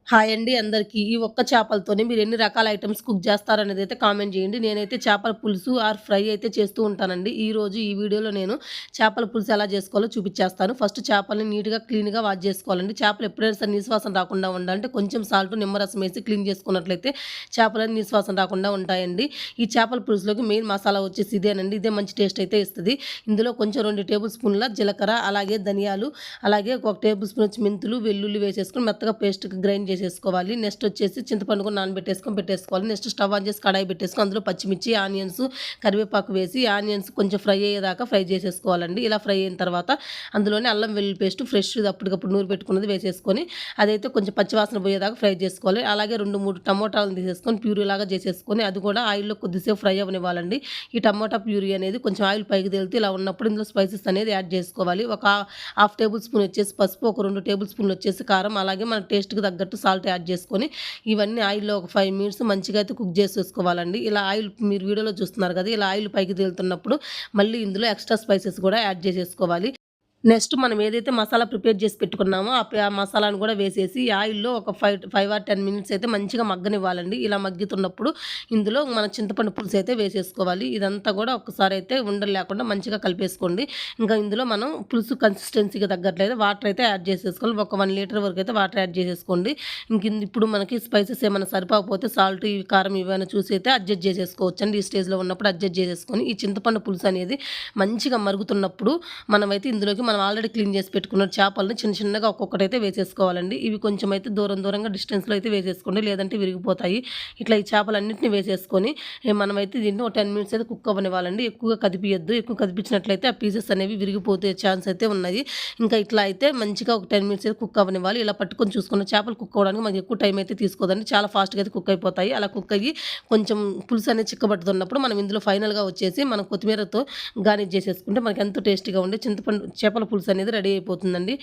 Hi అండి అందరికీ. ఈ ఒక్క చేపలతోనే మీరు ఎన్ని రకాల ఐటెమ్స్ కుక్ చేస్తారనేది అయితే కామెంట్ చేయండి. నేనైతే చేపల పులుసు ఆర్ ఫ్రై అయితే చేస్తూ ఉంటానండి. ఈరోజు ఈ వీడియోలో నేను చేపల పులుసు ఎలా చేసుకోవాలో చూపించేస్తాను. ఫస్ట్ చేపలని నీట్‌గా, క్లీన్‌గా వాష్ చేసుకోవాలండి. చేపలు ఎప్పుడైనా సరే నీసు వాసన రాకుండా ఉండాలంటే కొంచెం సాల్ట్, నిమ్మరసం వేసి క్లీన్ చేసుకున్నట్లయితే చేపలన్నీ నీసు వాసన రాకుండా ఉంటాయండి. ఈ చేపల పులుసులోకి మెయిన్ మసాలా వచ్చేసి ఇదేనండి. ఇదే మంచి టేస్ట్ అయితే ఇస్తది. ఇందులో కొంచెం 2 టేబుల్ స్పూన్ల జీలకర్ర, అలాగే ధనియాలు, అలాగే ఒక టేబుల్ స్పూన్ వచ్చి మెంతులు, వెల్లుల్లి వేసేసుకొని మెత్తగా పేస్ట్‌కి గ్రైండ్ చేసేసుకోవాలి. నెక్స్ట్ వచ్చేసి చింతపండు కూడా పెట్టేసుకోవాలి. నెక్స్ట్ స్టవ్ ఆన్ చేసి కడాయి పెట్టేసుకొని అందులో పచ్చిమిర్చి, ఆనియన్స్, కరివేపాకు వేసి ఆనియన్స్ కొంచెం ఫ్రై అయ్యేదాకా ఫ్రై చేసేసుకోవాలండి. ఇలా ఫ్రై అయిన తర్వాత అందులోనే అల్లం వెల్లుల్లి పేస్ట్ ఫ్రెష్ అప్పటికప్పుడు నూరు పెట్టుకున్నది వేసేసుకొని అదైతే కొంచెం పచ్చివాసన పోయేదాకా ఫ్రై చేసుకోవాలి. అలాగే 2, 3 టమోటాలను తీసేసుకొని ప్యూరీ లాగా చేసేసుకొని అది కూడా ఆయిల్‌లో కొద్దిసేపు ఫ్రై అవ్వనివ్వాలండి. ఈ టమోటా ప్యూరీ అనేది కొంచెం ఆయిల్ పైకి తేలితే ఇలా ఉన్నప్పుడు ఇందులో స్పైసెస్ అనేది యాడ్ చేసుకోవాలి. ఒక హాఫ్ టేబుల్ స్పూన్ వచ్చేసి పసుపు, ఒక 2 టేబుల్ స్పూన్లు వచ్చేసి కారం, అలాగే మన టేస్ట్‌కి తగ్గట్టు సాల్ట్ యాడ్ చేసుకొని ఇవన్నీ ఆయిల్‌లో ఒక 5 మినిట్స్ మంచిగా అయితే కుక్ చేసేసుకోవాలండి. ఇలా ఆయిల్ మీరు వీడియోలో చూస్తున్నారు కదా! ఇలా ఆయిల్ పైకి తేలుతున్నప్పుడు మళ్ళీ ఇందులో ఎక్స్ట్రా స్పైసెస్ కూడా యాడ్ చేసేసుకోవాలి. నెక్స్ట్ మనం ఏదైతే మసాలా ప్రిపేర్ చేసి పెట్టుకున్నామో ఆ మసాలాను కూడా వేసేసి ఆయిల్‌లో ఒక 5 ఆర్ 10 మినిట్స్ అయితే మంచిగా మగ్గనివ్వాలండి. ఇలా మగ్గుతున్నప్పుడు ఇందులో మన చింతపండు పులుసు అయితే వేసేసుకోవాలి. ఇదంతా కూడా ఒక్కసారి అయితే ఉండలు లేకుండా మంచిగా కలిపేసుకోండి. ఇంకా ఇందులో మనం పులుసు కన్సిస్టెన్సీకి తగ్గట్లయితే వాటర్ అయితే యాడ్ చేసేసుకోవాలి. ఒక 1 లీటర్ వరకు అయితే వాటర్ యాడ్ చేసేసుకోండి. ఇప్పుడు మనకి స్పైసెస్ ఏమైనా సరిపోకపోతే సాల్ట్, ఈ కారం ఇవైనా చూసి అయితే అడ్జస్ట్ చేసేసుకోవచ్చండి. ఈ స్టేజ్‌లో ఉన్నప్పుడు అడ్జస్ట్ చేసేసుకొని ఈ చింతపండు పులుసు అనేది మంచిగా మరుగుతున్నప్పుడు మనమైతే ఇందులోకి మనం ఆల్రెడీ క్లీన్ చేసి పెట్టుకున్న చేపలను చిన్నగా ఒక్కొక్కటైతే వేసేసుకోవాలండి. ఇవి కొంచెం అయితే దూరంగా డిస్టెన్స్‌లో అయితే వేసేసుకోండి, లేదంటే విరిగిపోతాయి. ఇట్లా ఈ చేపలన్నింటిని వేసేసుకొని మనమైతే దీన్ని ఒక 10 మినిట్స్ అయితే కుక్ అవ్వనివ్వాలండి. ఎక్కువగా కదిపియొద్దు. ఎక్కువ కదిపించినట్లయితే ఆ పీసెస్ అనేవి విరిగిపోతే ఛాన్స్ అయితే ఉన్నాయి. ఇంకా ఇట్లా అయితే మంచిగా ఒక 10 మినిట్స్ అయితే కుక్ అవ్వనివ్వాలి. ఇలా పట్టుకొని చూసుకున్న చేపలు కుక్ అవ్వడానికి మనకి ఎక్కువ టైం అయితే తీసుకోదండి. చాలా ఫాస్ట్‌గా అయితే కుక్ అయిపోతాయి. అలా కుక్ అయ్యి కొంచెం పులుసు అనేది చిక్కబడుతున్నప్పుడు మనం ఇందులో ఫైనల్‌గా వచ్చేసి మనం కొత్తిమీరతో గార్నిష్ చేసేసుకుంటే మనకి ఎంతో టేస్టీగా ఉండే చింతపండు చేపల పులుసు అనేది రెడీ అయిపోతుందండి.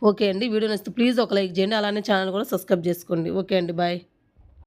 ఓకే అండి. వీడియో నచ్చితే ప్లీజ్ ఒక లైక్ చేయండి. అలానే ఛానల్ కూడా సబ్స్క్రైబ్ చేసుకోండి. ఓకే అండి. బాయ్.